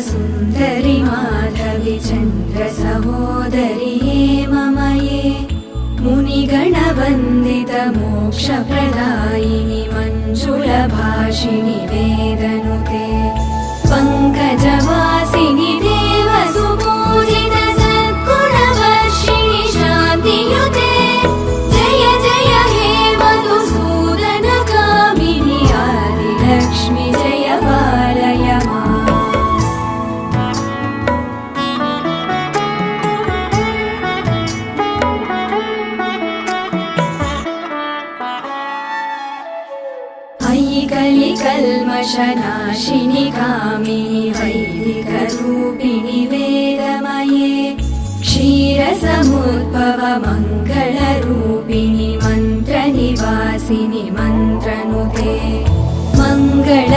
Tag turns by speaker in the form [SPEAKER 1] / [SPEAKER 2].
[SPEAKER 1] सुन्दरि माधवि चन्द्र सहोदरि हेममये मुनिगणवन्दित मोक्षप्रदायिनि मञ्जुलभाषिणि वेदनुते पङ्कजवासिनि देवसुपूजित सद्गुणवर्षिणि शान्तियुते जय जय हे मधुसूदन कामिनि आदिलक्ष्मि जय पालय माम्। कलिकल्मषनाशिनि कामिनि वैदिकरूपिणि वेदमये क्षीरसमुद्भव मङ्गलरूपिणि मन्त्रनिवासिनि मन्त्रनुते मङ्गल